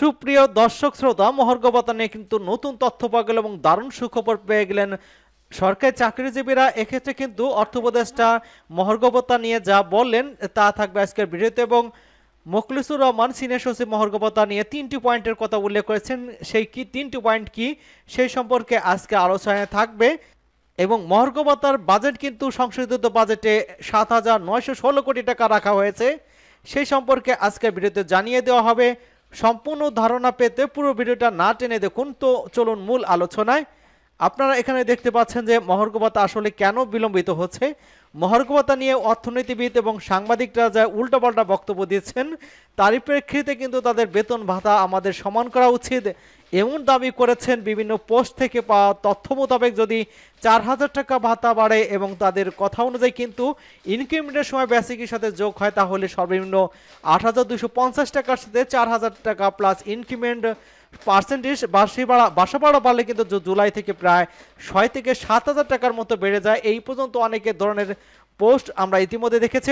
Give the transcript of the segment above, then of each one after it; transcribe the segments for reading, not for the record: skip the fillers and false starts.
সুপ্রিয় দর্শক শ্রোতা, মহার্ঘ ভাতা নিয়ে কিন্তু নতুন তথ্য পাওয়া গেল এবং দারুণ সুখবর পেয়ে গেলেন সরকারি চাকরিজীবীরা। এক্ষেত্রে কিন্তু অর্থ উপদেষ্টা মহার্ঘ ভাতা নিয়ে যা বললেন তা থাকবে আজকের ভিডিওতে, এবং মোখলেসুর রহমান সিনিয়র সচিব মহার্ঘ ভাতা নিয়ে 3টি পয়েন্টের কথা উল্লেখ করেছেন। সেই কি 3টি পয়েন্ট কি সেই সম্পর্কে আজকে আলোচনায় থাকবে। এবং মহার্ঘ ভাতার বাজেট কিন্তু সংশোধিত বাজেটে ৭,৯১৬ কোটি টাকা রাখা হয়েছে, সেই সম্পর্কে আজকের ভিডিওতে জানিয়ে দেওয়া হবে। সম্পূর্ণ ধারণা পেতে পুরো ভিডিওটা না টেনে দেখুন। তো চলুন মূল আলোচনায়। আপনারা এখানে দেখতে পাচ্ছেন যে মহার্ঘ ভাতা আসলে কেন বিলম্বিত হচ্ছে। মহার্ঘ ভাতা নিয়ে অর্থনীতিবিদ এবং সাংবাদিকরা যা উল্টাপাল্টা বক্তব্য দিচ্ছেন, তারই প্রেক্ষিতে কিন্তু তাদের বেতন ভাতা আমাদের সমান করা উচিত এমন দাবি করেছেন। বিভিন্ন পোস্ট থেকে পাওয়া তথ্য মোতাবেক যদি ৪,০০০ টাকা ভাতা বাড়ে এবং তাদের কথা অনুযায়ী কিন্তু ইনক্রিমেন্টের সময় বেসিকের সাথে যোগ হয়, তাহলে সর্বনিম্ন ৮,২৫০ টাকার সাথে ৪,০০০ টাকা প্লাস ইনক্রিমেন্ট পার্সেন্টেজ বাসা ভাড়া বাড়লে কিন্তু জুলাই থেকে প্রায় ৬ থেকে ৭,০০০ টাকার মতো বেড়ে যায়। এই পর্যন্ত অনেক ধরনের পোস্ট আমরা ইতিমধ্যে দেখেছি।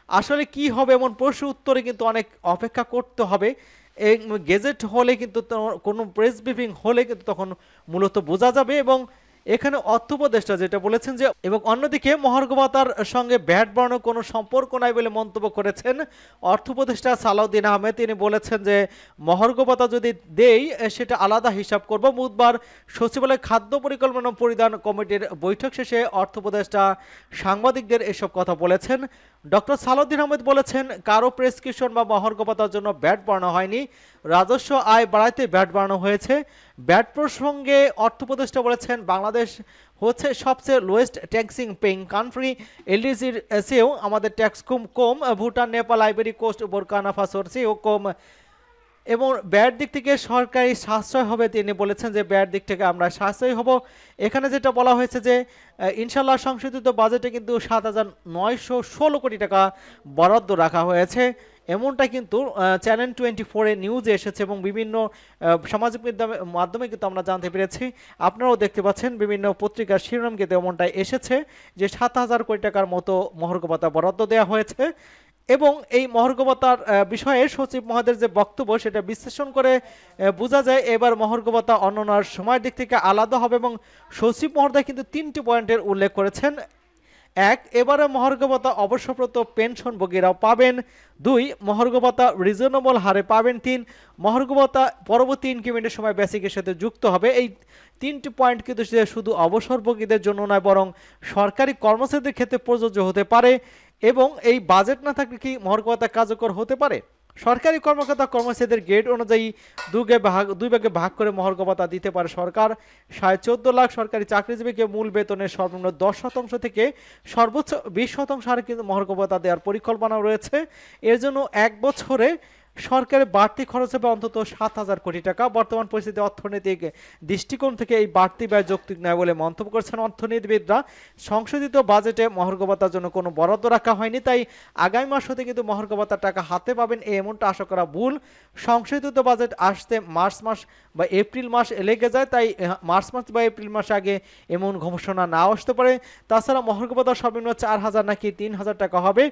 আসলে কি হবে এমন প্রশ্ন উত্তরে কিন্তু অনেক অপেক্ষা করতে হবে। এই গেজেট হলে কিন্তু কোনো প্রেস ব্রিফিং হলে কিন্তু তখন মূলত বোঝা যাবে। এবং এখানে অর্থ উপদেষ্টা যেটা বলেছেন যে, এবং অন্যদিকে মহার্ঘ ভাতার সঙ্গে ভ্যাট বাড়ানোর কোনো সম্পর্ক নাই বলে মন্তব্য করেছেন অর্থ উপদেষ্টা সালাউদ্দিন আহমেদ। তিনি বলেছেন যে মহার্ঘ ভাতা যদি দেই সেটা আলাদা হিসাব করব। বুধবার সচিবালয় খাদ্য পরিকল্পনা পরিধান কমিটির বৈঠক শেষে অর্থ উপদেষ্টা সাংবাদিকদের এসব কথা বলেছেন। ডক্টর সালাউদ্দিন আহমেদ বলেছেন, কারো প্রেসক্রিপশন বা মহার্ঘ ভাতার জন্য ভ্যাট বাড়ানো হয়নি, রাজস্ব আয় বাড়াইতে ভ্যাট বাড়ানো হয়েছে। ভ্যাট প্রসঙ্গে অর্থ উপদেষ্টা বলেছেন, বাংলাদেশ হচ্ছে সবচেয়ে লোয়েস্ট ট্যাক্সিং পেইং কান্ট্রি। এলডিসির চেয়েও আমাদের ট্যাক্স কম, Bhutan, Nepal, Ivory Coast, Burkina ফাসোর চেয়েও কম। এবং ব্যয়ের দিক থেকে সরকারি সাশ্রয় হবে। তিনি বলেছেন যে ব্যয়ের দিক থেকে আমরা সাশ্রয়ী হব। এখানে যেটা বলা হয়েছে যে ইনশাল্লাহ সংশোধিত বাজেটে কিন্তু ৭,৯১৬ কোটি টাকা বরাদ্দ রাখা হয়েছে, এমনটা কিন্তু চ্যানেল 24-এ নিউজে এসেছে এবং বিভিন্ন সামাজিক মাধ্যমে কিন্তু আমরা জানতে পেরেছি। আপনারাও দেখতে পাচ্ছেন বিভিন্ন পত্রিকার শিরোনাম কিন্তু এমনটাই এসেছে যে ৭,০০০ কোটি টাকার মতো মহার্ঘ ভাতা বরাদ্দ দেওয়া হয়েছে। এবং এই মহার্ঘ ভাতার বিষয়ে সচিব মহোদয়ের যে বক্তব্য সেটা বিশ্লেষণ করে বোঝা যায় এবার মহার্ঘ ভাতা অন্যান্য সময়ের দিক থেকে আলাদা হবে। এবং সচিব মহোদয় কিন্তু 3টি পয়েন্টের উল্লেখ করেছেন। ১, এবারে মহার্ঘ ভাতা অবসরপ্রাপ্ত পেনশনভোগীরাও পাবেন। ২, মহার্ঘ ভাতা রিজনেবল হারে পাবেন। ৩, মহার্ঘ ভাতা পরবর্তী ইনক্রিমেন্টের সময় বেসিকের সাথে যুক্ত হবে। এই 3টি পয়েন্ট কিন্তু শুধু অবসরভোগীদের জন্য নয়, বরং সরকারি কর্মচারীদের ক্ষেত্রে প্রযোজ্য হতে পারে। এবং এই বাজেট না থাকলে কি মহার্ঘ ভাতা কার্যকর হতে পারে? সরকারি কর্মকর্তা কর্মচারীদের গ্রেড অনুযায়ী দুই ভাগে ভাগ করে মহার্ঘ ভাতা দিতে পারে সরকার। 14.5 লাখ সরকারি চাকরিজীবীকে মূল বেতনের সর্বনিম্ন 10% থেকে সর্বোচ্চ 20% হারে কিন্তু মহার্ঘ ভাতা দেওয়ার পরিকল্পনা রয়েছে। এর জন্য 1 বছরে সরকারের বাড়তি খরচ হবে অন্তত 7,000 কোটি টাকা। বর্তমান পরিস্থিতি অর্থনৈতিক দৃষ্টিকোণ থেকে এই বাড়তি ব্যয় যৌক্তিক নয় বলে মন্তব্য করেছেন অর্থনীতিবিদরা। সংশোধিত বাজেটে মহার্ঘ ভাতার জন্য কোনো বরাদ্দ রাখা হয়নি, তাই আগামী মাস হতে কিন্তু মহার্ঘ ভাতার টাকা হাতে পাবেন এমনটা আশা করা ভুল। সংশোধিত বাজেট আসতে মার্চ মাস বা এপ্রিল মাস লেগে যায়, তাই মার্চ মাস বা এপ্রিল মাস আগে এমন ঘোষণা না আসতে পারে। তাছাড়া মহার্ঘ ভাতা সর্বনিম্ন 4,000 নাকি 3,000 টাকা হবে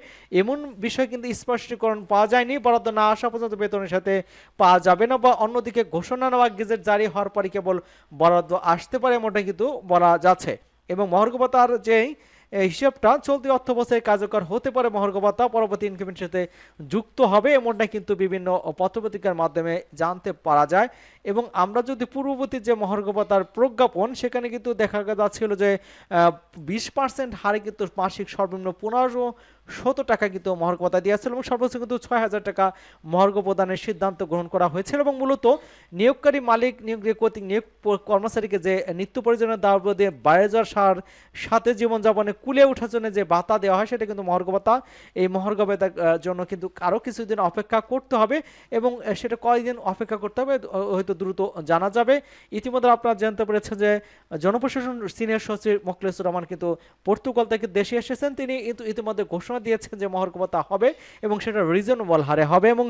এমন বিষয় কিন্তু স্পষ্টীকরণ পাওয়া যায়নি। বরাদ্দ না আসা পর্যন্ত বেতনের সাথে পাওয়া যাবে না, বা অন্যদিকে ঘোষণা নেওয়া গেজেট জারি হওয়ার পরে কেবল বরাদ্দ আসতে পারে এমনটা কিন্তু বলা যাচ্ছে। এবং মহার্ঘ ভাতার যে হিসাবটা চলতি অর্থ বছরে কার্যকর হতে পারে, মহার্ঘ ভাতা পরবর্তী ইনক্রিমেন্টের সাথে যুক্ত হবে এমনটা কিন্তু বিভিন্ন পত্রপত্রিকার মাধ্যমে জানতে পারা যায়। এবং আমরা যদি পূর্ববর্তী যে মহার্ঘ ভাতার প্রজ্ঞাপন সেখানে কিন্তু দেখা যাচ্ছিল যে 20% হারে কিন্তু মাসিক সর্বনিম্ন 1,500 টাকা কিন্তু মহার্ঘ ভাতা দিয়েছিল এবং সর্বোচ্চ কিন্তু 6,000 টাকা মহার্ঘ প্রদানের সিদ্ধান্ত গ্রহণ করা হয়েছিল। এবং মূলত নিয়োগকারী মালিক কর্তৃক নিয়োগ কর্মচারীকে যে নিত্য প্রয়োজনীয় দাবি দিয়ে বাইরে যাওয়ার সাথে জীবনযাপনে কুলে ওঠার জন্য যে ভাতা দেওয়া হয় সেটা কিন্তু মহার্ঘ ভাতা। এই মহার্ঘ ভাতার জন্য কিন্তু আরও কিছুদিন অপেক্ষা করতে হবে এবং সেটা কয়েকদিন অপেক্ষা করতে হবে, হয়তো দ্রুত জানা যাবে। ইতিমধ্যে আপনারা জানতে পেরেছেন যে জনপ্রশাসন সিনিয়র সচিব মোখলেসুর রহমান কিন্তু পর্তুগাল থেকে দেশে এসেছেন। তিনি কিন্তু ইতিমধ্যে ঘোষণা দিয়েছেন যে মহার্ঘ ভাতা হবে এবং সেটা রিজনেবল হারে হবে, এবং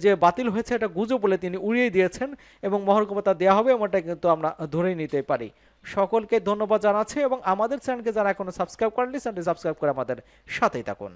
যে বাতিল হয়েছে এটা গুজব বলে তিনি উড়িয়ে দিয়েছেন এবং মহার্ঘ ভাতা দেওয়া হবে এমনটা কিন্তু আমরা ধরেই নিতে পারি। সকলকে ধন্যবাদ জানাচ্ছি এবং আমাদের চ্যানেলকে যারা এখনো সাবস্ক্রাইব করেননি চ্যানেলটি সাবস্ক্রাইব করে আমাদের সাথেই থাকুন।